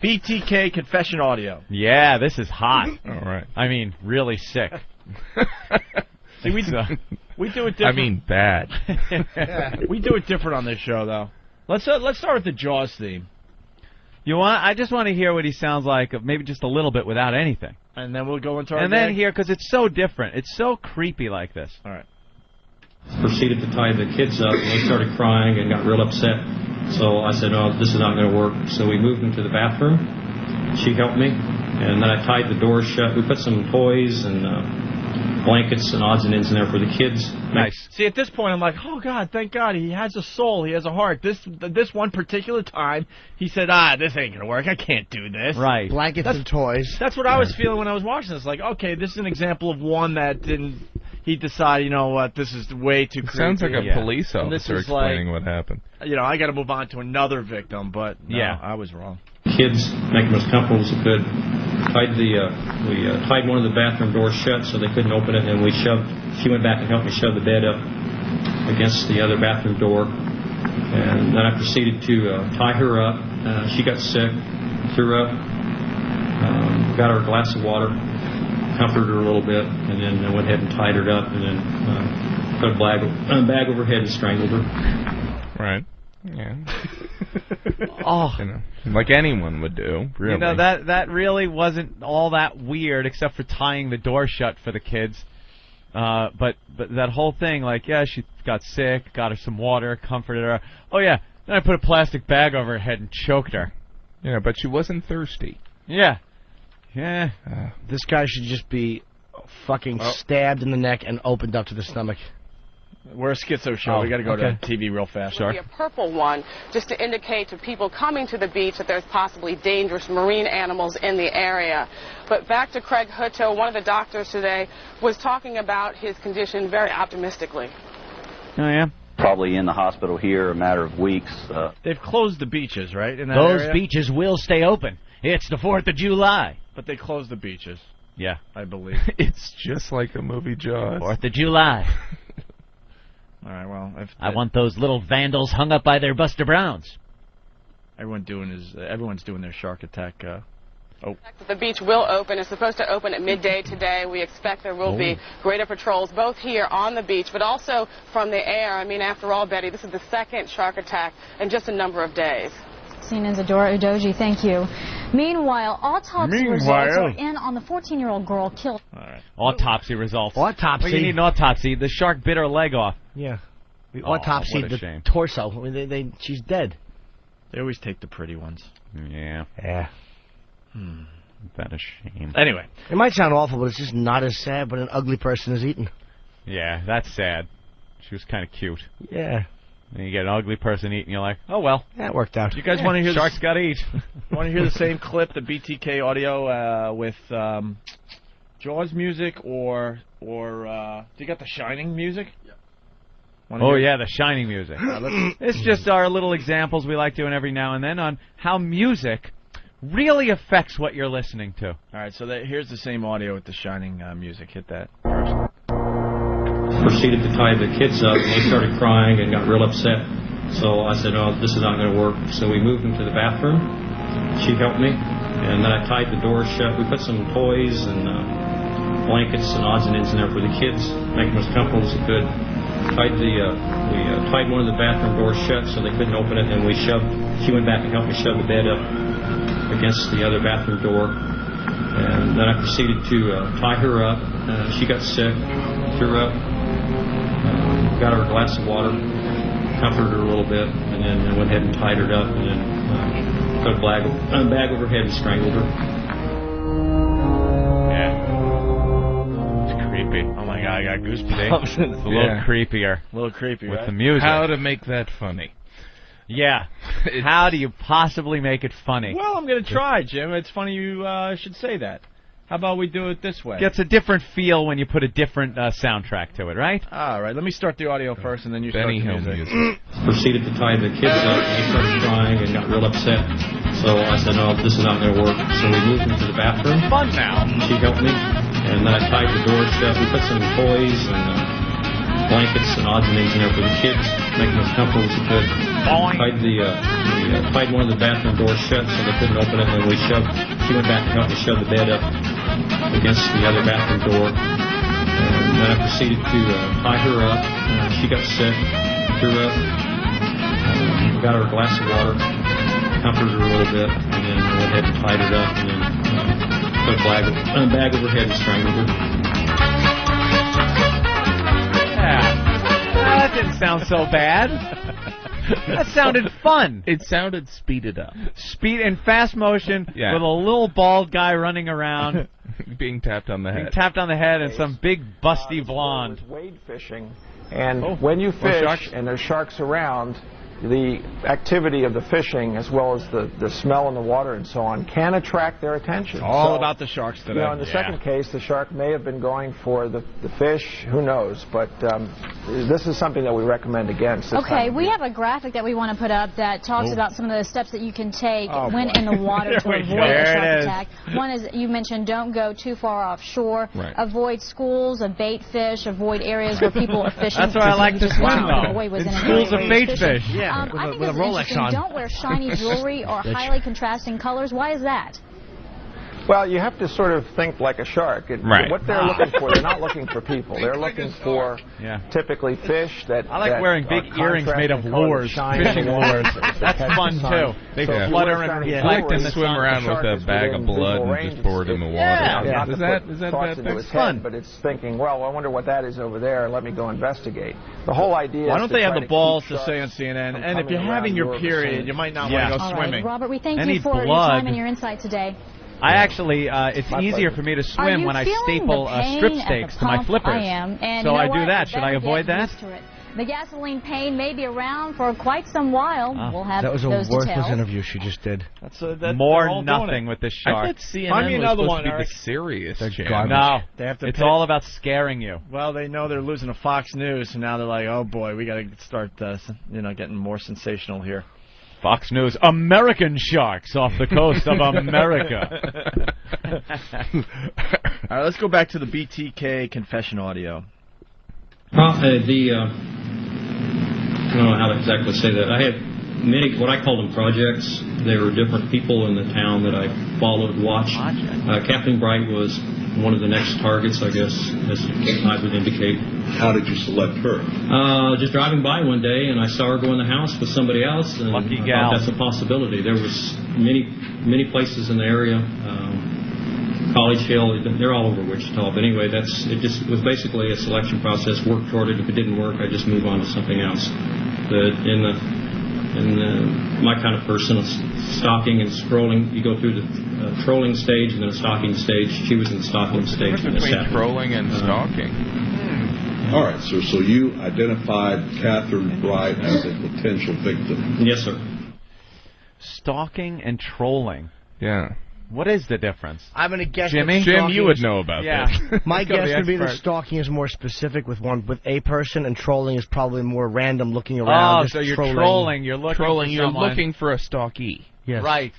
BTK confession audio. Yeah, this is hot. All right. I mean, really sick. See, we do it different. I mean, bad. We do it different on this show, though. Let's start with the Jaws theme. You want? I just want to hear what he sounds like, maybe just a little bit without anything. And then we'll go into our And then here, because it's so different. It's so creepy like this. All right. Proceeded to tie the kids up, and they started crying and got real upset. So I said, "Oh, this is not going to work." So we moved them to the bathroom. She helped me, and then I tied the doors shut. We put some toys and blankets and odds and ends in there for the kids. Nice. See, at this point, I'm like, oh, God, thank God, he has a soul, he has a heart. This one particular time, he said, this ain't going to work, I can't do this. Right. Blankets and toys. That's what I was feeling when I was watching this. Like, okay, this is an example of one that didn't, he decided, you know what, this is way too creepy. Sounds like a police officer explaining what happened. You know, I got to move on to another victim, but no, I was wrong. Kids, make them as comfortable as we could. We tied one of the bathroom doors shut so they couldn't open it, and she went back and helped me shove the bed up against the other bathroom door. And then I proceeded to tie her up. She got sick, threw up, got her a glass of water, comforted her a little bit, and then I went ahead and tied her up, and then put a bag over her head and strangled her. Right. Yeah. Oh. You know, like anyone would do, really. You know, that really wasn't all that weird, except for tying the door shut for the kids. But that whole thing, like, yeah, she got sick, got her some water, comforted her. Oh, yeah, then I put a plastic bag over her head and choked her. Yeah, but she wasn't thirsty. Yeah. Yeah. This guy should just be fucking stabbed in the neck and opened up to the stomach. We're a schizo show. We got to go to TV real fast. Be a purple one, just to indicate to people coming to the beach that there's possibly dangerous marine animals in the area. But back to Craig Hutto, one of the doctors today was talking about his condition very optimistically. Oh, yeah? Probably in the hospital here a matter of weeks. They've closed the beaches, right? In that Those area? beaches will stay open. It's the 4th of July. But they closed the beaches. Yeah. I believe. It's just like the movie Jaws. 4th of July. All right, well, I want those little vandals hung up by their Buster Browns. Everyone's doing their shark attack. The beach will open. It's supposed to open at midday today. We expect there will be greater patrols, both here on the beach, but also from the air. I mean, after all, Betty, this is the second shark attack in just a number of days. CNN's Adora Udoji, thank you. Meanwhile, autopsy results are in on the 14-year-old girl killed. All right. Autopsy results. Autopsy? Well, you need an autopsy. The shark bit her leg off. Yeah. We what autopsied a the shame. torso. I mean, she's dead. They always take the pretty ones. Yeah. Yeah. That a shame. Anyway. It might sound awful, but it's just not as sad when an ugly person is eaten. Yeah, that's sad. She was kind of cute. Yeah. And you get an ugly person eating, you're like, oh, well. That worked out. You guys want to hear Sharks got to eat. Want to hear the same clip, the BTK audio with Jaws music or do you got the Shining music? Yeah. Oh, yeah, the Shining music. It's just our little examples we like doing every now and then on how music really affects what you're listening to. All right, so here's the same audio with the Shining music. Hit that first. Proceeded to tie the kids up, and they started crying and got real upset. So I said, "Oh, this is not going to work." So we moved them to the bathroom. She helped me, and then I tied the doors shut. We put some toys and blankets and odds and ends in there for the kids, make them as comfortable as we could. We tied one of the bathroom doors shut so they couldn't open it, and she went back and helped me shove the bed up against the other bathroom door. And then I proceeded to tie her up. She got sick, threw up, got her a glass of water, comforted her a little bit, and then went ahead and tied her up, and then put a bag over her head and strangled her. Yeah. It's creepy. Oh my God, I got goosebumps. It's a little creepier. A little creepy, with right? the music. How to make that funny. Yeah. How do you possibly make it funny? Well, I'm going to try, Jim. It's funny you should say that. How about we do it this way? Gets a different feel when you put a different soundtrack to it, right? All right. Let me start the audio first, and then you Benny start the music. Proceeded to tie the kids up, and they started crying and got real upset. So I said, "No, this is not going to work." So we moved them to the bathroom. Fun now. She helped me, and then I tied the doors shut. We put some toys and blankets and odds and ends in there for the kids, make them as comfortable as we could. Tied one of the bathroom doors shut so they couldn't open it, and then she went back to help me shove the bed up against the other bathroom door. And then I proceeded to tie her up. She got sick, threw up. Got her a glass of water, comforted her a little bit, and then went ahead and tied it up, and then put a bag over her head and strangled her. Yeah. That didn't sound so bad. That sounded fun. It sounded speeded up. Speed in fast motion with a little bald guy running around. Being tapped on the head. Being tapped on the head and some big busty blonde. Wade fishing, and when you fish and there's sharks around, the activity of the fishing as well as the smell in the water and so on can attract their attention. It's all about the sharks today. You know, in the second case, the shark may have been going for the fish. Who knows? But this is something that we recommend against. Okay, we have a graphic that we want to put up that talks about some of the steps that you can take when in the water to avoid a shark attack. One is, you mentioned, don't go too far offshore. Right. Avoid schools of bait fish. Avoid areas where people are fishing. That's why I like to swim, though. In schools of bait fish. Yeah. I think with a this is Rolex interesting. on. Don't wear shiny jewelry or highly contrasting colors. Why is that? Well, you have to sort of think like a shark. What they're looking for, they're not looking for people. They're looking for typically fish that. I like wearing big earrings made of lures, fishing lures. That's fun too. They flutter and reflect in the swim around with a bag of blood and just pour it in the water. Yeah. Is that bad? It's fun, but it's thinking, well, I wonder what that is over there. Let me go investigate. The whole idea. Why is don't to they have try the to balls keep to say on sharks CNN? from And if coming you're having around your your period, vicinity. you might not want to go All swimming. right, Robert, we thank Any you for your blood. time and your insight today. I actually, it's easier for me to swim when I staple strip steaks to my flippers. I am. And so you know I do what? that. Should I avoid that? The gasoline pain may be around for quite some while. We'll have that was a those worthless details. interview she just did. More nothing with this I shark. thought CNN Find me was another supposed one, to be Eric. the serious They're channel. No, They have to it's pick. all about scaring you. Well, they know they're losing to Fox News, and now they're like, oh boy, we got to start, getting more sensational here. Fox News, American sharks off the coast of America. All right, let's go back to the BTK confession audio. I don't know how to exactly say that. I had many, what I call them projects. There were different people in the town that I followed, watched. Kathleen Bright was one of the next targets, I guess, as I would indicate. How did you select her? Just driving by one day, and I saw her go in the house with somebody else, and Lucky I gal. thought that's a possibility. There was many places in the area. College Hill, they're all over Wichita. But anyway, it was basically a selection process. Worked toward it. If it didn't work, I'd just move on to something else. But my kind of person, stalking and scrolling. You go through the trolling stage and then a stalking stage. She was in the stalking stage. What's the difference between trolling and stalking? All right, sir. So you identified Catherine Bright as a potential victim. Yes, sir. Stalking and trolling. Yeah. What is the difference? I'm going to guess. Jimmy? Jim, you would know about this. My guess would be that expert. stalking is more specific with a person, and trolling is probably more random, looking around. Oh, just so you're trolling. You're looking for You're someone. looking for a stalkie. Yes. Right.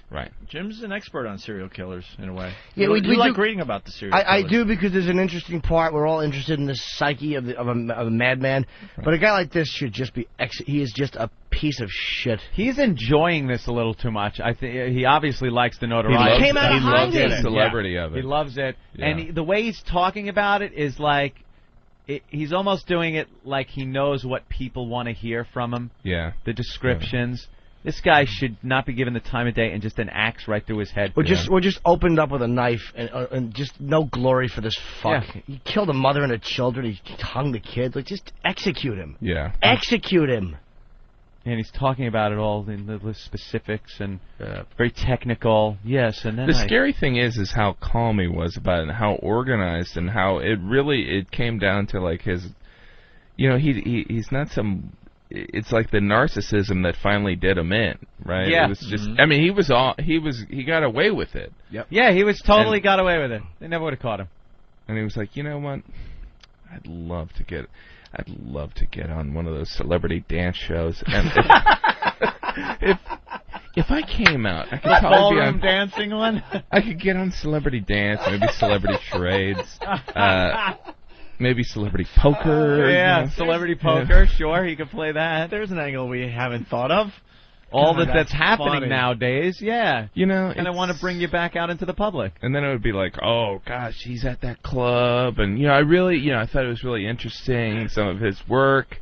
Jim's an expert on serial killers, in a way. Yeah, you we like do- reading about the serial killers. I do, because there's an interesting part. We're all interested in the psyche of a madman. Right. But a guy like this should just be. He is just a piece of shit. He's enjoying this a little too much. I think he obviously likes the notoriety. He came out of He loves hiding. the celebrity of it. He loves it, Yeah. and the way he's talking about it is like he's almost doing it like he knows what people want to hear from him. Yeah. The descriptions. Yeah. This guy should not be given the time of day, and just an axe right through his head. We're just opened up with a knife, and just no glory for this fuck. Yeah. He killed a mother and the children. He hung the kids. Like, just execute him. Yeah. Execute him. And he's talking about it all in the specifics and very technical. Yes, and then the scary thing is how calm he was about it, and how organized, and how it came down to like his, he's not some. It's like the narcissism that finally did him in, right? Yeah. It was just. I mean, he got away with it. Yep. Yeah, he was totally got away with it. They never would have caught him. And he was like, you know what? I'd love to get on one of those celebrity dance shows. And if I came out, I could probably be on dancing one. I could get on Celebrity Dance, maybe Celebrity Charades. Maybe celebrity poker. Yeah, celebrity poker. Sure, he could play that. There's an angle we haven't thought of. All God, that's happening funny. nowadays, yeah. You know, And I want to bring you back out into the public. And then it would be like, oh gosh, he's at that club, and I really, I thought it was really interesting. Some of his work,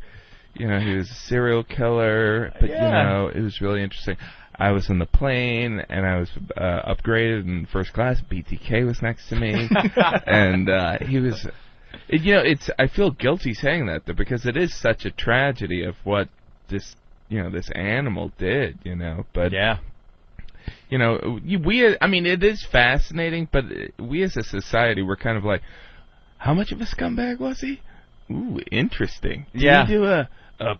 he was a serial killer, but it was really interesting. I was on the plane, and I was upgraded in first class. BTK was next to me, and he was. I feel guilty saying that though, because it is such a tragedy of what this animal did, but it is fascinating, but we as a society, we're kind of like, how much of a scumbag was he? Ooh, interesting. Did he do a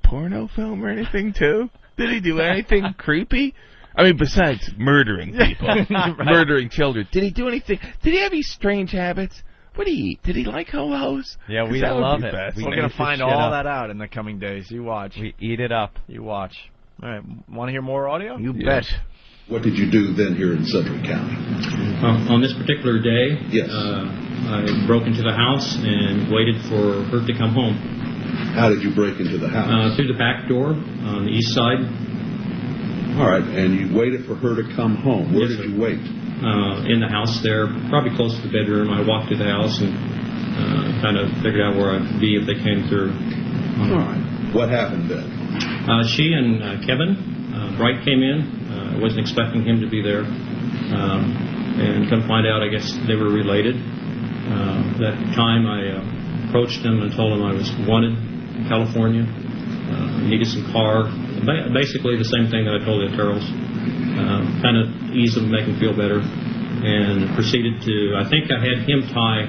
porno film or anything too? Did he do anything creepy? I mean, besides murdering people, murdering children, did he do anything? Did he have any strange habits? What did he eat? Did he like ho-hos? Yeah, we love it. We're going to find all that out in the coming days. You watch. We eat it up. You watch. All right. Want to hear more audio? You bet. What did you do then here in Sedgwick County? On this particular day, yes. I broke into the house and waited for her to come home. How did you break into the house? Through the back door on the east side. All right, and you waited for her to come home. Where did you wait? In the house there, probably close to the bedroom. I walked to the house and kind of figured out where I'd be if they came through. All right. What happened then? She and Kevin Bright came in. I wasn't expecting him to be there. And come find out, I guess they were related. That time I approached him and told him I was wanted in California. Needed some car. Basically the same thing that I told the Terrells. Kind of ease them, make them feel better, and proceeded to. I think I had him tie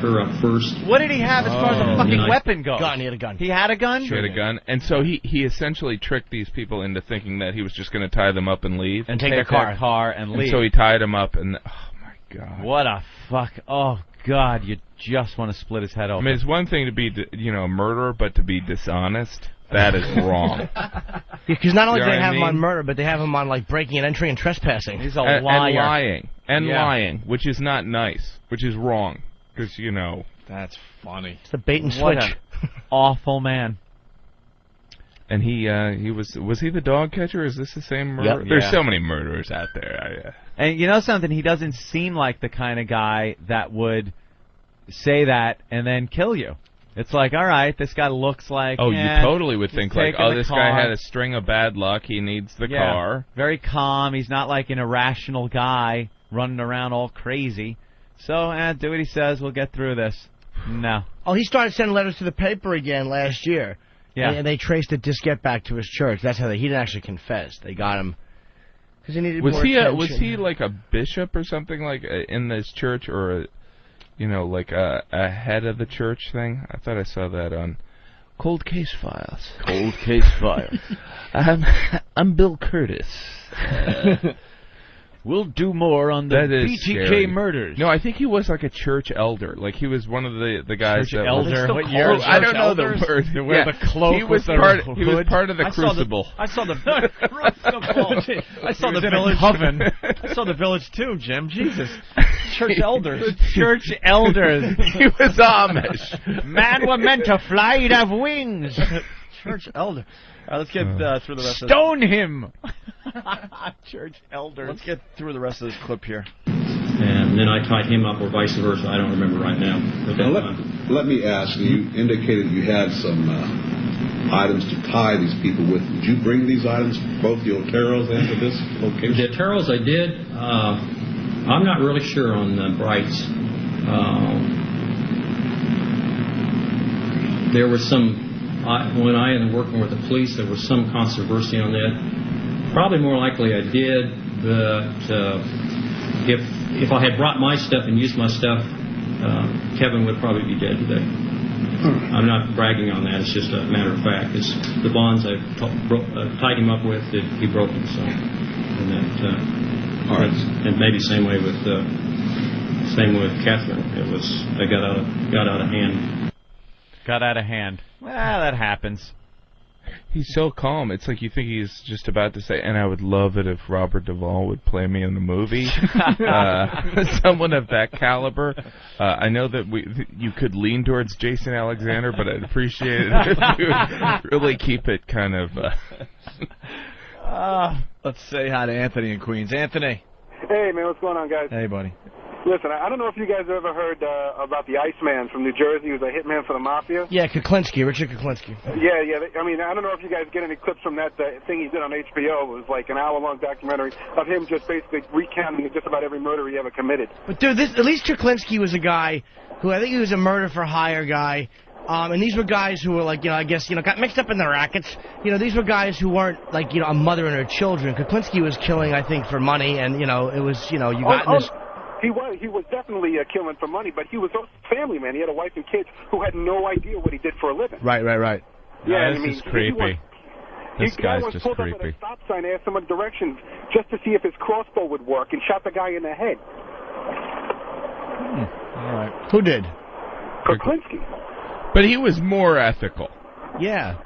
her up first. What did he have as far as a fucking weapon goes? Gun. He had a gun. He had a gun? He had a gun. And so he essentially tricked these people into thinking that he was just going to tie them up and leave. And take their car and leave. And so he tied them up and, oh my God. What a fuck. Oh God, you just want to split his head open. I mean, it's one thing to be, a murderer, but to be dishonest, that is wrong. Because not only do they have him on murder, but they have him on, breaking and entering and trespassing. He's a liar. And lying, which is not nice, which is wrong. Because, That's funny. It's the bait and What switch. an awful man. And he was he the dog catcher? Is this the same murderer? Yep. There's so many murderers out there. And you know something? He doesn't seem like the kind of guy that would say that and then kill you. It's like, all right, this guy looks like... Oh, you totally would think like, this guy had a string of bad luck. He needs the car. Very calm. He's not like an irrational guy running around all crazy. So, do what he says. We'll get through this. No. Oh, he started sending letters to the paper again last year. Yeah. And they traced it get back to his church. That's how he didn't actually confess. They got him because he needed more attention. Was he like a bishop or something like in this church, or like a head of the church thing? I thought I saw that on Cold Case Files. Cold Case Files. I'm Bill Curtis. We'll do more on the BTK murders. No, I think he was like a church elder. Like he was one of the guys. Church elder. What year? I don't know the word. They wear the cloak. He was part of the Crucible. I saw the Crucible. I saw the village. Coven. I saw the village too, Jim. Jesus. Church elders. Church elders. He was Amish. Man were meant to fly, he'd have wings. Church elder. Let's get through the rest of Stone him! Church elders. Let's get through the rest of this clip here. And then I tied him up, or vice versa. I don't remember right now. Let me ask you indicated you had some items to tie these people with. Did you bring these items, both the Oteros and to this location? The Oteros I did. I'm not really sure on the Brights. There was some... when I ended up working with the police, there was some controversy on that. Probably more likely I did, but if I had brought my stuff and used my stuff, Kevin would probably be dead today. I'm not bragging on that. It's just a matter of fact. It's the bonds I tied him up with that he broke them. So, and that, all right. And maybe same way with Catherine. It was they got out of hand. Got out of hand. Well, that happens. He's so calm. It's like you think he's just about to say, and I would love it if Robert Duvall would play me in the movie. Someone of that caliber. I know that you could lean towards Jason Alexander, but I'd appreciate it if you would really keep it kind of... Let's say hi to Anthony in Queens. Anthony. Hey, man, what's going on, guys? Hey, buddy. Listen, I don't know if you guys have ever heard about the Iceman from New Jersey. He was a hitman for the Mafia. Yeah, Kuklinski, Richard Kuklinski. Yeah. I mean, I don't know if you guys get any clips from that thing he did on HBO. It was like an hour-long documentary of him just basically recounting just about every murder he ever committed. But, dude, at least Kuklinski was a guy who, I think he was a murder-for-hire guy. And these were guys who were like, I guess, got mixed up in the rackets. These were guys who weren't like, a mother and her children. Kuklinski was killing, I think, for money, and, it was, you got in this... He was definitely killing for money, but he was a family man. He had a wife and kids who had no idea what he did for a living. Right. Yeah, this is creepy. This guy's just pulled creepy. Up at a stop sign, asked him directions just to see if his crossbow would work, and shot the guy in the head. All right. Who did? Kuklinski. But he was more ethical. Yeah.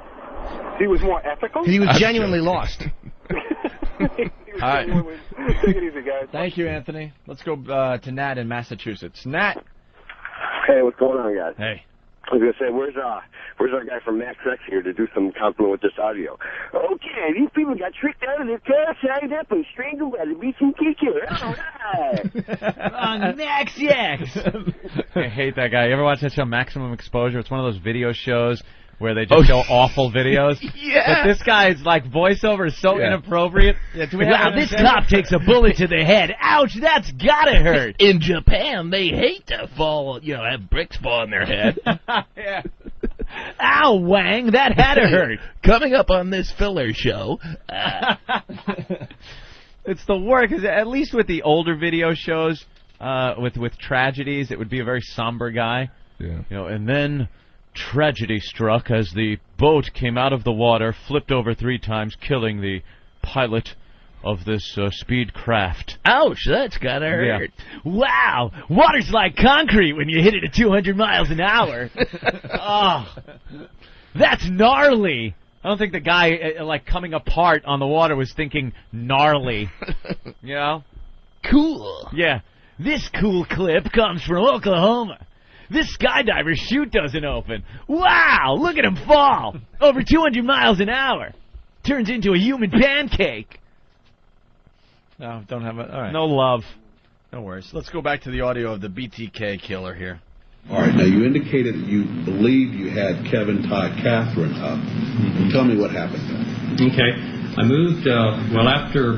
He was more ethical? He was genuinely lost. All right. Take it easy, guys. Thank you, Anthony. Let's go to Nat in Massachusetts. Nat. Hey, what's going on, guys? Hey. I was going to say, where's our guy from Max X here to do some compliment with this audio? Okay, these people got tricked out of their car, signed up, and strangled by the BTK. All right. On Max X. I hate that guy. You ever watch that show, Maximum Exposure? It's one of those video shows where they just show awful videos. Yeah. But this guy's like voiceover is so inappropriate. Yeah, Wow, this cop takes a bullet to the head. Ouch, that's gotta hurt. In Japan, they hate to fall, have bricks fall on their head. Yeah. Ow, Wang, that had to hurt. Coming up on this filler show. It's the worst, because at least with the older video shows, with tragedies, it would be a very somber guy. Yeah. And then tragedy struck as the boat came out of the water, flipped over 3 times, killing the pilot of this speed craft. Ouch, that's gotta hurt. Yeah. Wow, water's like concrete when you hit it at 200 miles an hour. Oh, that's gnarly. I don't think the guy, coming apart on the water was thinking gnarly. Cool. Yeah. This cool clip comes from Oklahoma. This skydiver's chute doesn't open. Wow, look at him fall. Over 200 miles an hour. Turns into a human pancake. No, don't have it. All right. No love. No worries. Let's go back to the audio of the BTK killer here. All right. Now, you indicated that you believe you had Kevin tie Catherine up. Tell me what happened then. Okay. I moved, after...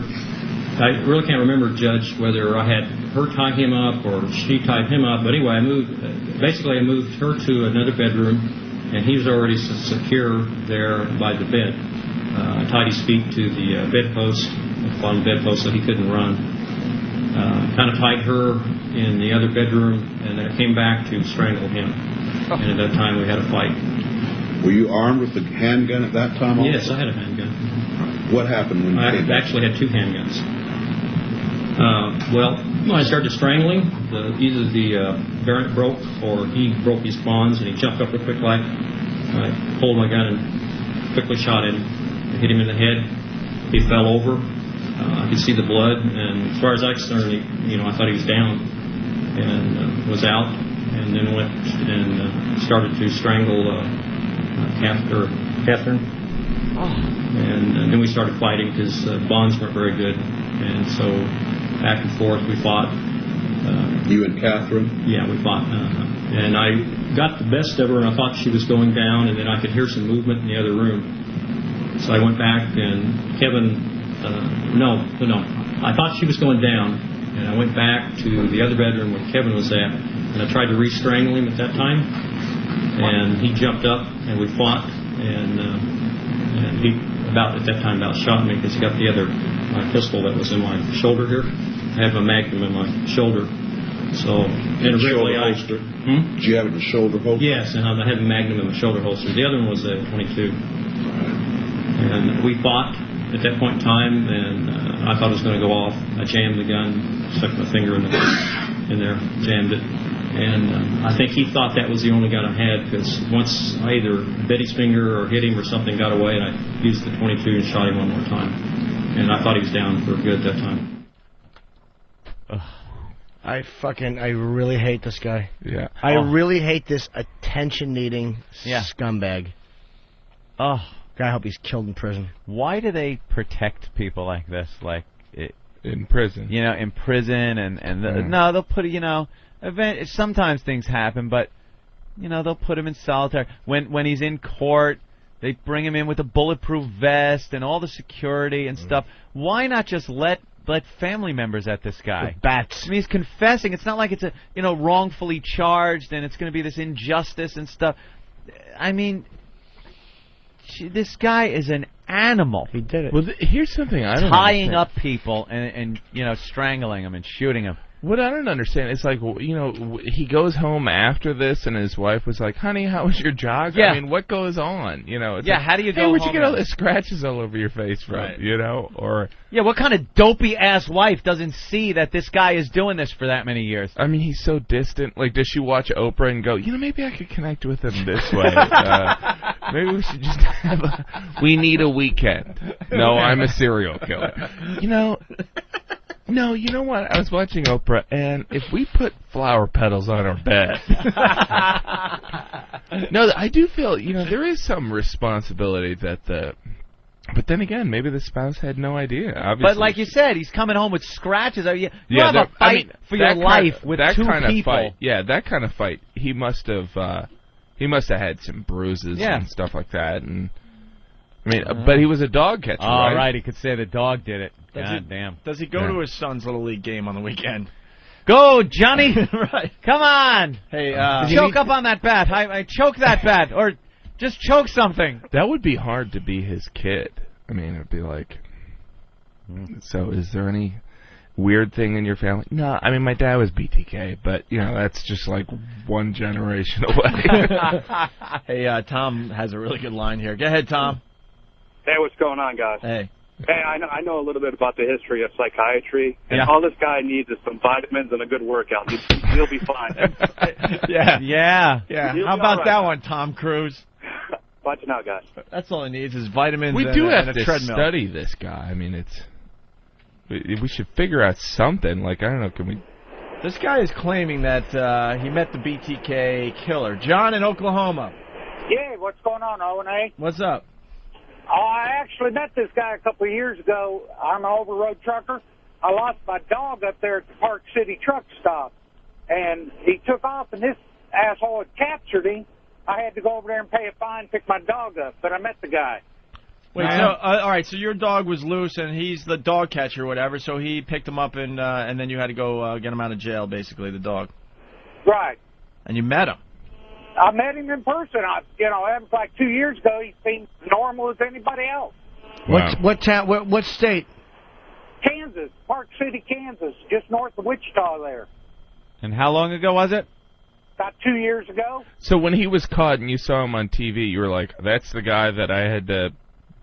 I really can't remember, Judge, whether I had her tie him up or she tied him up. But anyway, I moved her to another bedroom, and he was already secure there by the bed. I tied his feet to the bedpost, the bottom bedpost, so he couldn't run. Kind of tied her in the other bedroom, and then I came back to strangle him. And at that time, we had a fight. Were you armed with a handgun at that time also? Yes, I had a handgun. What happened when you came back? I actually had 2 handguns. When I started strangling, either the barrett broke or he broke his bonds, and he jumped up real quick like. I pulled my gun and quickly shot him. I hit him in the head. He fell over. I could see the blood, and as far as I was concerned, I thought he was down and was out, and then went and started to strangle Catherine. And then we started fighting because bonds weren't very good, and so back and forth we fought. You and Catherine? Yeah, we fought. And I got the best of her, and I thought she was going down, and then I could hear some movement in the other room. So I went back, and Kevin, no. I thought she was going down, and I went back to the other bedroom where Kevin was at, and I tried to re-strangle him at that time, and he jumped up, and we fought, and he at that time shot me because he got the other pistol that was in my shoulder here. I had my Magnum in my shoulder. So, and really holster. Did you have it in the shoulder holster? Yes, and I had a Magnum in my shoulder holster. The other one was a 22. And we fought at that point in time, and I thought it was going to go off. I jammed the gun, stuck my finger in there, jammed it, And I think he thought that was the only gun I had, because once I either bit his finger or hit him or something got away, and I used the .22 and shot him one more time. And I thought he was down for good that time. I really hate this guy. Yeah. I really hate this attention-needing scumbag. Oh. I hope he's killed in prison. Why do they protect people like this? Like in prison. You know, in prison, no, they'll put, you know, sometimes things happen, but, you know, they'll put him in solitary. When he's in court, they bring him in with a bulletproof vest and all the security and stuff. Why not just let family members at this guy? The bats. I mean, he's confessing. It's not like it's wrongfully charged and it's going to be this injustice and stuff. I mean, this guy is an animal. He did it. Well, here's something I don't tying understand. up people and strangling them and shooting them. What I don't understand, it's like, he goes home after this, and his wife was like, "Honey, how was your jog?" Yeah. I mean, what goes on? It's yeah. like, How do you go? Hey, where'd home you get all the scratches all over your face from? Right. Or yeah, what kind of dopey ass wife doesn't see that this guy is doing this for that many years? I mean, he's so distant. Like, does she watch Oprah and go, maybe I could connect with him this way? Maybe we should just have we need a weekend. No, I'm a serial killer. No, you know what? I was watching Oprah, and if we put flower petals on our bed... No, I do feel, there is some responsibility that But then again, maybe the spouse had no idea, obviously. But like you said, he's coming home with scratches. You have a fight for your life with that two kind people. Of fight, yeah, that kind of fight, he must have had some bruises and stuff like that, and... I mean, but he was a dog catcher, right? Oh, right, he could say the dog did it. God damn. Does he go to his son's Little League game on the weekend? Go, Johnny! Right. Come on! Hey, choke up on that bat. I choke that bat. Or just choke something. That would be hard to be his kid. I mean, it would be like... So, is there any weird thing in your family? No, I mean, my dad was BTK, but, that's just like one generation away. Hey, Tom has a really good line here. Go ahead, Tom. Hey, what's going on, guys? Hey. Hey, I know a little bit about the history of psychiatry, and all this guy needs is some vitamins and a good workout. He'll be fine. Yeah. He'll How be about all right. that one, Tom Cruise? Watch it out, guys. That's all he needs is vitamins We and, do and have a to treadmill. study this guy. I mean, we should figure out something. Like, I don't know, can we... This guy is claiming that he met the BTK killer. John in Oklahoma. Yeah, what's going on, O&A? What's up? Oh, I actually met this guy a couple of years ago. I'm an over-road trucker. I lost my dog up there at the Park City truck stop, and he took off, and this asshole had captured him. I had to go over there and pay a fine, pick my dog up, but I met the guy. Wait, so all right, so your dog was loose, and he's the dog catcher or whatever, so he picked him up, and then you had to go get him out of jail, basically, the dog. Right. And you met him. I met him in person. That was like 2 years ago. He seemed normal as anybody else. Wow. What town? What state? Kansas, Park City, Kansas, just north of Wichita there. And how long ago was it? About 2 years ago. So when he was caught and you saw him on TV, you were like, that's the guy that I had to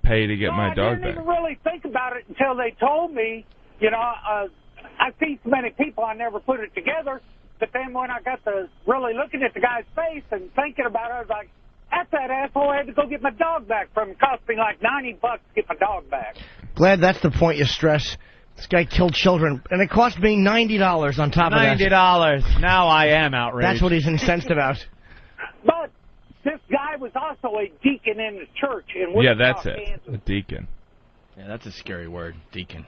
pay to get my dog I didn't back. even really think about it until they told me. I've seen so many people, I never put it together. But then when I got to really looking at the guy's face and thinking about it, I was like, that's that asshole. I had to go get my dog back from him. It cost me like $90 to get my dog back. Glad that's the point you stress. This guy killed children, and it cost me $90 on top of that. $90. Now I am outraged. That's what he's incensed about. But this guy was also a deacon in the church in Wichita, Yeah, that's it. Kansas. A deacon. Yeah, that's a scary word, deacon.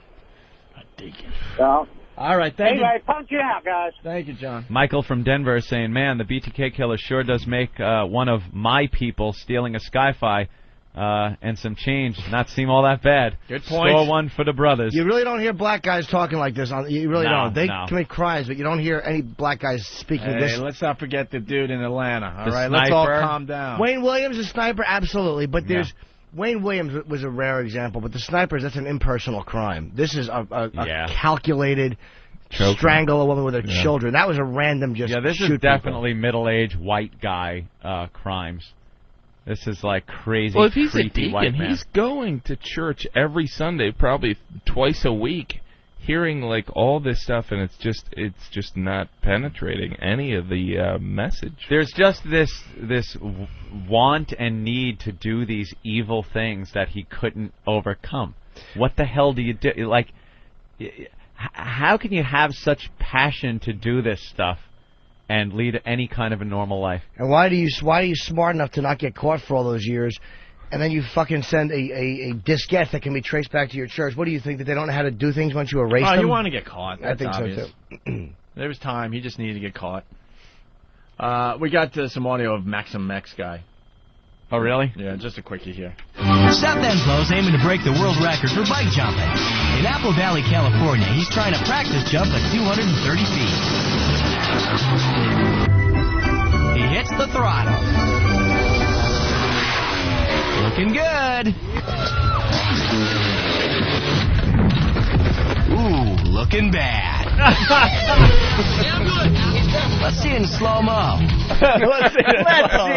A deacon. So, all right, thank anyway, punch you out, guys. Thank you, John. Michael from Denver is saying, man, the BTK killer sure does make one of my people stealing a Sky-Fi and some change not seem all that bad. Good point. Store one for the brothers. You really don't hear black guys talking like this. You really don't. They commit crimes, but you don't hear any black guys speaking this. Hey, let's not forget the dude in Atlanta. All The right, let's all sniper. calm down. Wayne Williams, a sniper, absolutely. But there's Wayne Williams was a rare example, but the snipers, that's an impersonal crime. This is a calculated strangle a woman with her children. That was a random just this shoot is definitely middle-aged white guy crimes. This is like crazy, Well, if he's a creepy white deacon, man. he's going to church every Sunday, probably twice a week. hearing like all this stuff, and it's just not penetrating any of the message. There's just this want and need to do these evil things that he couldn't overcome. What the hell do you do? Like, how can you have such passion to do this stuff and lead any kind of a normal life? And why are you smart enough to not get caught for all those years? And then you fucking send a diskette that can be traced back to your church. What do you think, that they don't know how to do things once you erase them? Oh, you want to get caught. That's I think obvious. so, too. There was time. He just needed to get caught. We got some audio of Maxim X guy. Oh, really? Yeah, just a quickie here. Seth Enslow's aiming to break the world record for bike jumping. In Apple Valley, California, he's trying to practice jump at 230 feet. He hits the throttle. Looking good. Ooh, looking bad. Let's see it in slow-mo. Let's see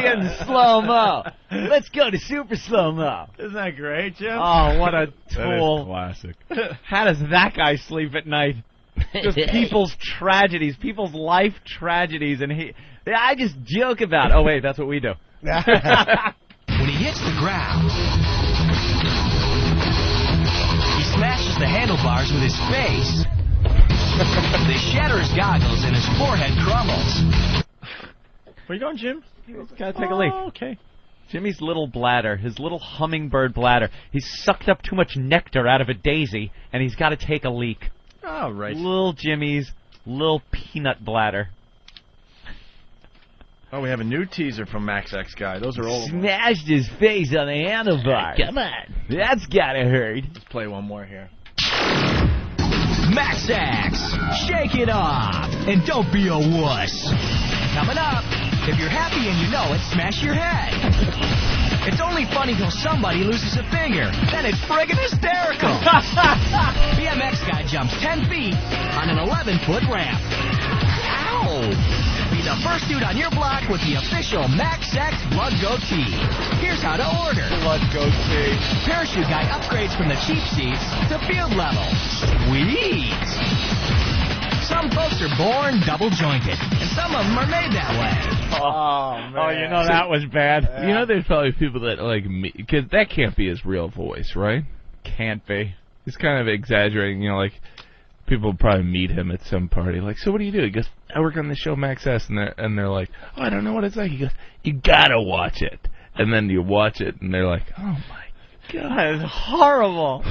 it in slow-mo. Let's go to super slow-mo. Isn't that great, Jim? Oh, what a tool. Classic. How does that guy sleep at night? Just people's tragedies, people's life tragedies, and I just joke about. Oh, wait, that's what we do. When he hits the ground, he smashes the handlebars with his face. They shatter his goggles and his forehead crumbles. Where you going, Jim? Gotta take a leak. Okay. Jimmy's little bladder, his little hummingbird bladder, he's sucked up too much nectar out of a daisy, and he's got to take a leak. Oh, right. Little Jimmy's little peanut bladder. Oh, we have a new teaser from Max X guy. Those are old. Smashed his face on the handlebars. Come on. That's gotta hurt. Let's play one more here. Max X, shake it off, and don't be a wuss. Coming up, if you're happy and you know it, smash your head. It's only funny till somebody loses a finger. Then it's friggin' hysterical. BMX guy jumps 10 feet on an 11-foot ramp. Ow! Be the first dude on your block with the official Max X Blood Goatee. Here's how to order. Blood Goatee. Parachute guy upgrades from the cheap seats to field level. Sweet! Some folks are born double-jointed, and some of them are made that way. Oh, man. Oh, you know that was bad. You know, there's probably people that like me, because that can't be his real voice, right? Can't be. He's kind of exaggerating, you know, like people probably meet him at some party. Like, so what do you do? He goes, I work on the show Max S, and they're like, oh, I don't know what it's like. He goes, you gotta watch it. And then you watch it, and they're like, oh my god, it's horrible.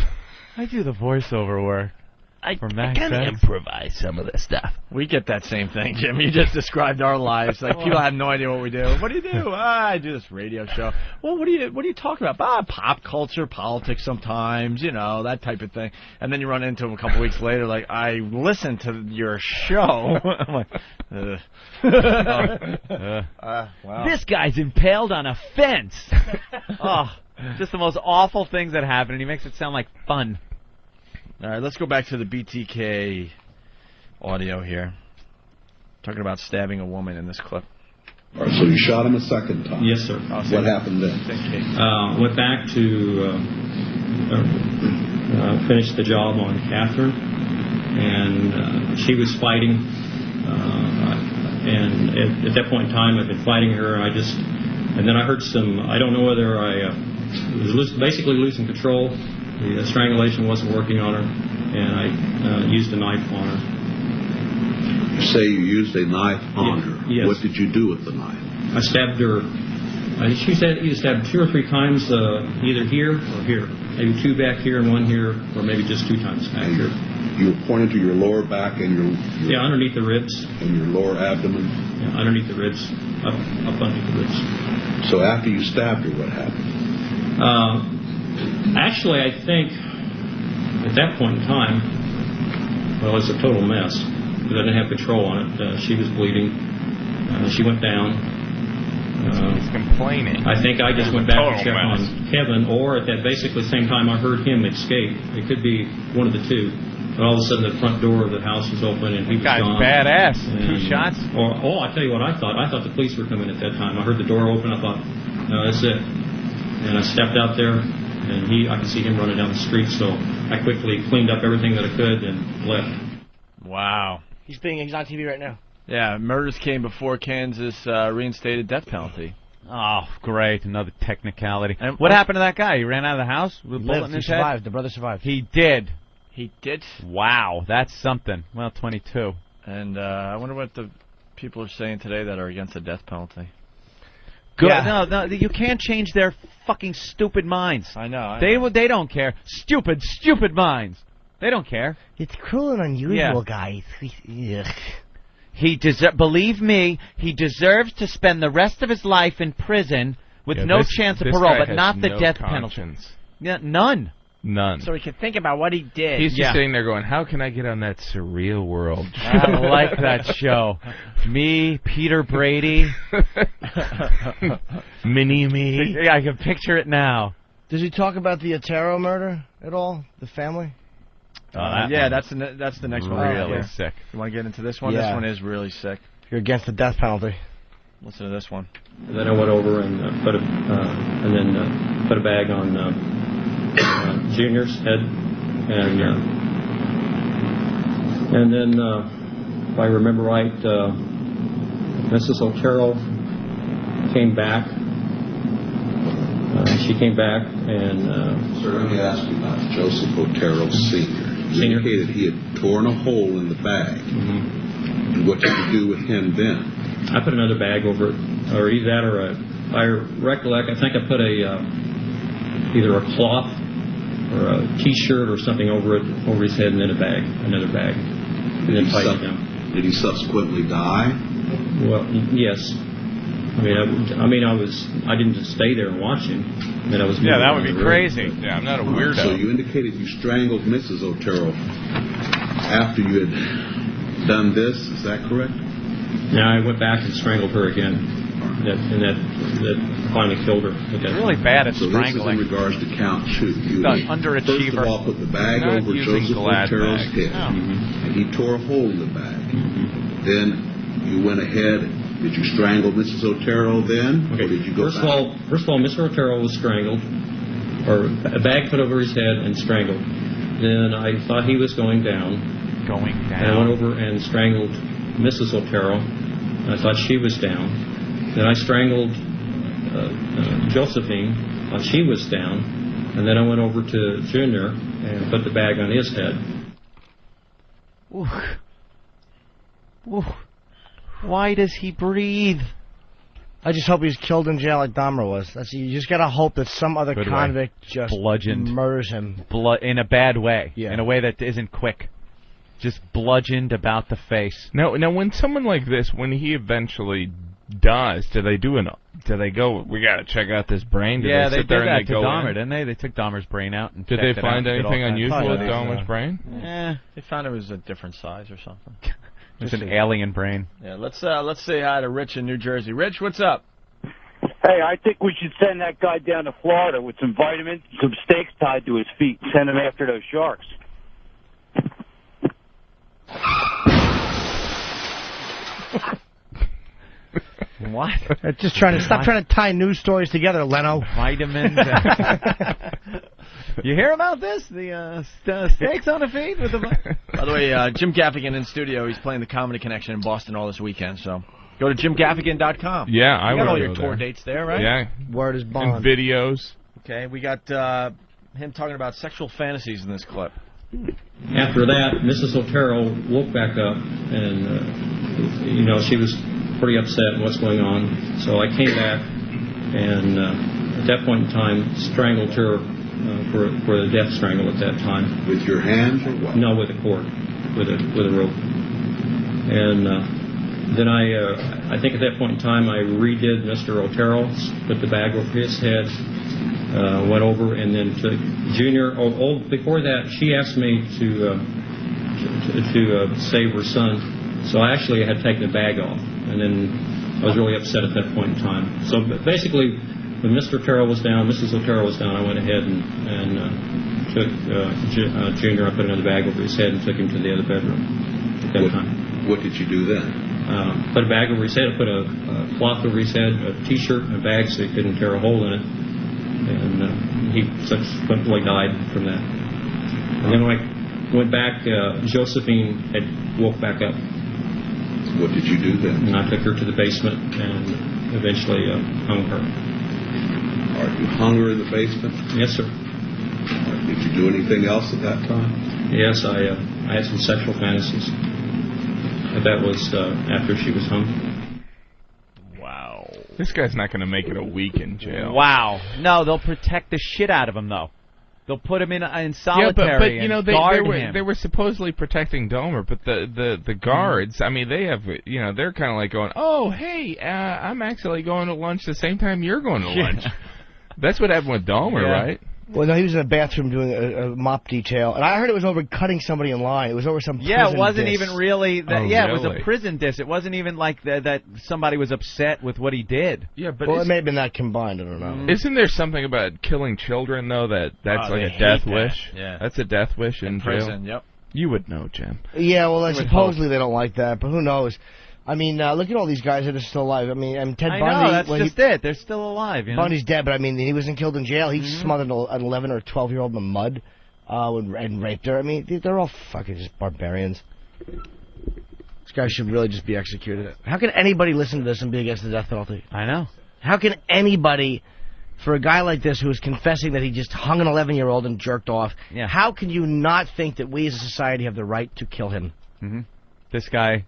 I do the voiceover work. I kind of improvise some of this stuff. We get that same thing, Jim. You just described our lives. Like, people have no idea what we do. What do you do? I do this radio show. Well, what do you talk about? Pop culture, politics sometimes, you know, that type of thing. And then you run into them a couple weeks later, like, I listened to your show. I'm like, wow. This guy's impaled on a fence. Oh, just the most awful things that happen, and he makes it sound like fun. All right, let's go back to the BTK audio here. Talking about stabbing a woman in this clip. All right, so you shot him a second time? Yes, sir. What happened then? Went back to finish the job on Catherine, and she was fighting. And at that point in time, I'd been fighting her. And then I heard some. I don't know whether I was basically losing control. The strangulation wasn't working on her, and I used a knife on her. You say you used a knife on her. Yes. What did you do with the knife? I stabbed her. She said either stabbed 2 or 3 times, either here or here. Maybe 2 back here and 1 here, or maybe just 2 times back here. You were pointing to your lower back and your underneath the ribs. And your lower abdomen? Yeah, underneath the ribs. Up underneath the ribs. So after you stabbed her, what happened? Actually, I think at that point in time, well, it's a total mess because I didn't have control on it. She was bleeding. She went down. He's complaining. I think I just went back and checked on Kevin, or at that basically same time I heard him escape. It could be one of the two. But all of a sudden the front door of the house was open and he was gone. Badass. 2 shots? I tell you what I thought. I thought the police were coming at that time. I heard the door open. I thought, no, that's it. And I stepped out there. And I could see him running down the street, so I quickly cleaned up everything that I could and left. Wow. He's on TV right now. Yeah, murders came before Kansas reinstated death penalty. Oh, great. Another technicality. And what happened to that guy? He ran out of the house with a bullet in his head? Survived. The brother survived. He did. He did? Wow, that's something. Well, 22. And I wonder what the people are saying today that are against the death penalty. Good. Yeah. No, you can't change their fucking stupid minds. I know. They don't care. Stupid minds. They don't care. It's cruel and unusual, guys. Believe me, he deserves to spend the rest of his life in prison with no chance of parole, but not the death penalty. Yeah, none. So he can think about what he did. He's just sitting there going, how can I get on that surreal world? I like that show. Me, Peter Brady. Mini-me. Yeah, I can picture it now. Does he talk about the Otero murder at all? The family? Yeah, that's the next one. Really sick. You want to get into this one? Yeah. This one is really sick. You're against the death penalty. Listen to this one. And then I went over and put a bag on Junior's head, and then if I remember right, Mrs. Otero came back. She came back and. Sir, let me ask you about Joseph Otero Sr. You indicated he had torn a hole in the bag. Mm-hmm. And what did you do with him then? I put another bag over it, or either that, or I recollect. I think I put either a cloth or a T-shirt or something over his head, and then another bag, and then tighten it down. Did he subsequently die? Well, yes. I didn't just stay there and watch him. I was that would be crazy. Yeah, I'm not a weirdo. So you indicated you strangled Mrs. Otero after you had done this. Is that correct? Yeah, I went back and strangled her again. That finally killed her. Really bad at strangling. So this is in regards to count 2. You underachiever. First of all, put the bag over Joseph Otero's head, and he tore a hole in the bag. Then you went ahead. Did you strangle Mrs. Otero then, or did you go First of all, Mr. Otero was strangled, or a bag put over his head and strangled. Then I thought he was going down. And I went over and strangled Mrs. Otero. I thought she was down. Then I strangled Josephine. Thought she was down. And then I went over to Junior and put the bag on his head. Ooh. Why does he breathe? I just hope he's killed in jail like Dahmer was. You just gotta hope that some other convict just murders him. In a bad way. Yeah. In a way that isn't quick. Just bludgeoned about the face. Now, when someone like this, when he eventually dies, do they go, we gotta check out this brain? Do they sit did there that and to Dahmer, didn't they? They took Dahmer's brain out and did they find anything unusual with Dahmer's brain? They found it was a different size or something. It's an alien brain. Yeah, let's say hi to Rich in New Jersey. Rich, what's up? Hey, I think we should send that guy down to Florida with some vitamins, some stakes tied to his feet, and send him after those sharks. What? Just stop trying to tie news stories together, Leno. Vitamins. You hear about this? The steaks on the feet with the. By the way, Jim Gaffigan in studio. He's playing the Comedy Connection in Boston all this weekend. So go to jimgaffigan.com. Yeah, I got would all your go tour there. dates there, right? Yeah. Word is bond. And videos. Okay, we got him talking about sexual fantasies in this clip. After that, Mrs. Otero woke back up, and she was pretty upset at what's going on. So I came back, and at that point in time, strangled her for the death strangle at that time. With your hands or what? No, with a cord, with a rope. And then I think at that point in time, I redid Mr. Otero, put the bag over his head, went over, and then took Junior. Before that, she asked me to save her son. So I actually had taken the bag off, and then I was really upset at that point in time. So basically, when Mr. Otero was down, Mrs. Otero was down, I went ahead and took Junior. I put another bag over his head and took him to the other bedroom at that time. What did you do then? Put a bag over his head. I put a cloth over his head, a T-shirt, and a bag so he couldn't tear a hole in it. And he subsequently died from that. And then when I went back, Josephine had woke back up. What did you do then? And I took her to the basement and eventually hung her. All right, you hung her in the basement? Yes, sir. Right, did you do anything else at that time? Yes, I had some sexual fantasies. But that was after she was hung. Wow. This guy's not going to make it a week in jail. Wow. No, they'll protect the shit out of him, though. They'll put him in solitary. Yeah, but you know, him. they were supposedly protecting Dahmer, but the guards, I mean, they have, you know, they're kind of like going, oh, hey, I'm actually going to lunch the same time you're going to lunch. That's what happened with Dahmer, right? Well, no, he was in a bathroom doing a mop detail, and I heard it was over cutting somebody in line. It was over some prison it wasn't diss. even really. That, really? It was a prison diss. It wasn't even like that somebody was upset with what he did. Yeah, but it may have been that combined. I don't know. Isn't there something about killing children though that's like a death wish? Yeah, that's a death wish in prison. jail. Yep. You would know, Jim. Yeah, well, supposedly they don't like that, but who knows? I mean, look at all these guys that are still alive. I mean, and Ted Bundy. know, that's just it. They're still alive. You know? Bundy's dead, but I mean, he wasn't killed in jail. He smothered an 11 or 12-year-old in the mud and raped her. I mean, they're all fucking just barbarians. This guy should really just be executed. How can anybody listen to this and be against the death penalty? I know. How can anybody, for a guy like this who is confessing that he just hung an 11-year-old and jerked off, how can you not think that we as a society have the right to kill him? This guy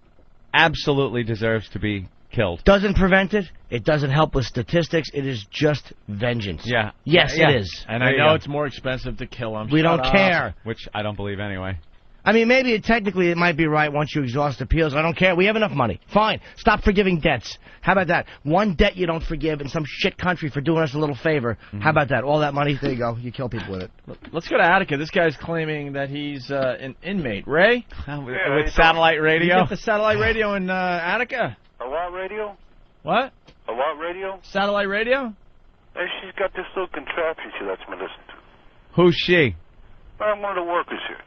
absolutely deserves to be killed. Doesn't prevent it. It doesn't help with statistics. It is just vengeance. Yeah. Yes, it is. And I know it's more expensive to kill him. We don't care. Which I don't believe anyway. I mean, maybe technically it might be right once you exhaust appeals. I don't care. We have enough money. Fine. Stop forgiving debts. How about that? One debt you don't forgive in some shit country for doing us a little favor. How about that? All that money, there you go. You kill people with it. Let's go to Attica. This guy's claiming that he's an inmate. Ray? With satellite radio? You get the satellite radio in Attica? A what radio? What? A what radio? Satellite radio? Hey, she's got this little contraption she lets me listen to. Who's she? I'm one of the workers here.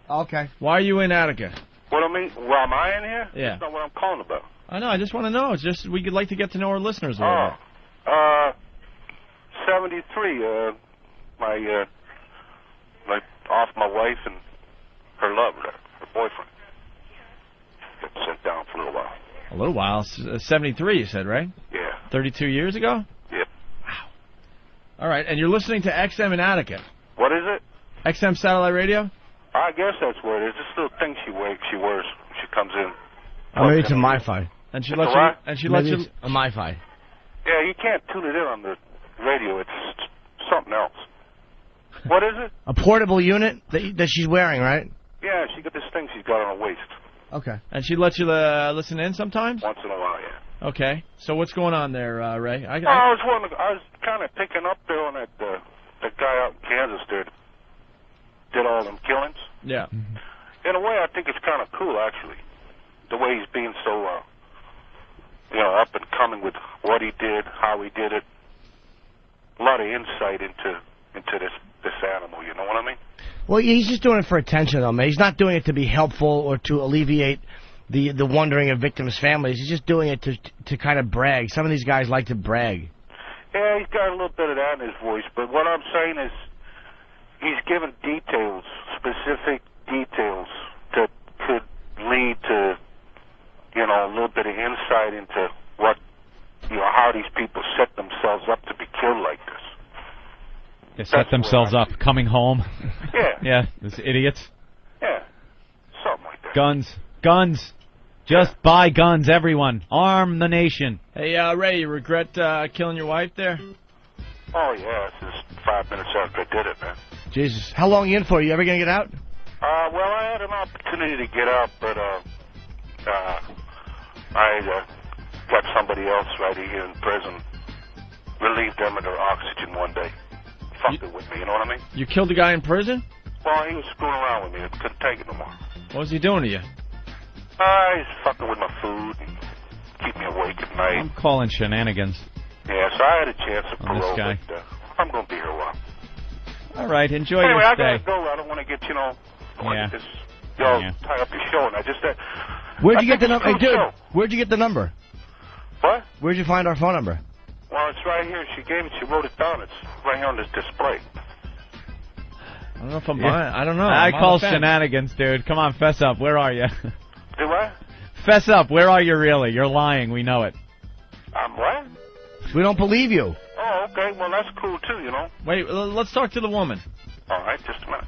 Okay. Why are you in Attica? What I mean? Why am I in here? Yeah. That's not what I'm calling about. I know. I just want to know. It's just we'd like to get to know our listeners a little bit. 73. My off my wife and her lover, her boyfriend. Got sent down for a little while. A little while. 73, you said, right? Yeah. 32 years ago? Yep. Wow. All right. And you're listening to XM in Attica. What is it? XM satellite radio? I guess that's what it is. This little thing she wears when she comes in. Maybe it's a MiFi. And she It's lets a you. what? And she lets you. A MiFi. Yeah, you can't tune it in on the radio. It's something else. What is it? A portable unit that she's wearing, right? Yeah, she got this thing she's got on her waist. Okay. And she lets you listen in sometimes? Once in a while, yeah. Okay. So what's going on there, Ray? I was kind of picking up there on that guy out in Kansas there that did all them killings. Yeah. In a way, I think it's kind of cool, actually. The way he's being so, up and coming with what he did, how he did it. A lot of insight into this animal, you know what I mean? Well, he's just doing it for attention, though, man. He's not doing it to be helpful or to alleviate the wondering of victims' families. He's just doing it to kind of brag. Some of these guys like to brag. Yeah, he's got a little bit of that in his voice, but what I'm saying is he's given details, specific details that could lead to, a little bit of insight into what, how these people set themselves up to be killed like this. They set themselves up, coming home. Yeah. Yeah, those idiots. Yeah, something like that. Guns. Just buy guns, everyone. Arm the nation. Hey, Ray, you regret killing your wife there? Oh, yeah, it's just 5 minutes after I did it, man. Jesus. How long are you in for? You ever going to get out? Well, I had an opportunity to get out, but I got somebody else right here in prison. Relieved them of their oxygen one day. Fucked it with me, you know what I mean? You killed a guy in prison? Well, he was screwing around with me. I couldn't take it no more. What was he doing to you? He's fucking with my food and keep me awake at night. I'm calling shenanigans. Yeah, so I had a chance of On this parole, guy. but I'm going to be here a while. All right, enjoy Anyway, your I stay. got to go. I don't want to get, Yeah. tie up your show. And Where'd you get the I think number? Hey, it's a dude, cool show. where'd you get the number? What? Where'd you find our phone number? Well, it's right here. She gave it. She wrote it down. It's right here on this display. don't know if I'm buying. I don't know. I I'm on call the fence. shenanigans, dude. Come on, fess up. Where are you? Do what? Fess up. Where are you really? You're lying. We know it. I'm what? We don't believe you. Oh, okay. Well, that's cool, too, you know. Wait, let's talk to the woman. All right, just a minute.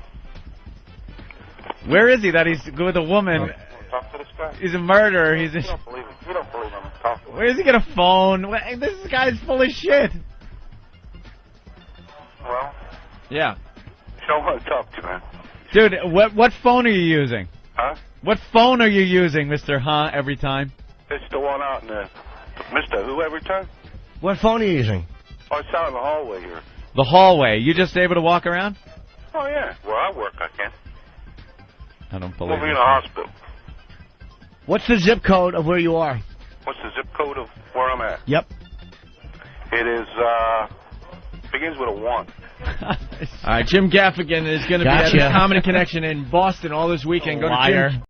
Where is he that he's with a woman? Talk to this guy. He's a murderer. He's You a... don't believe him. You don't believe him. Talk to him. Where's he get a phone? This guy's full of shit. Well, Yeah. you don't want to talk to, man. Dude, what phone are you using? Huh? What phone are you using, Mr. Huh, every time? It's the one out in the... Mr. Who every time? What phone are you using? Oh, it's out in the hallway here. The hallway. You just able to walk around? Oh, yeah. Where I work, I can. I don't We'll believe be in it. the hospital. What's the zip code of where you are? What's the zip code of where I'm at? Yep. It is, begins with a 1. All right, Jim Gaffigan is going to be at Gotcha. the Comedy Connection in Boston all this weekend. Go to Liar. Jim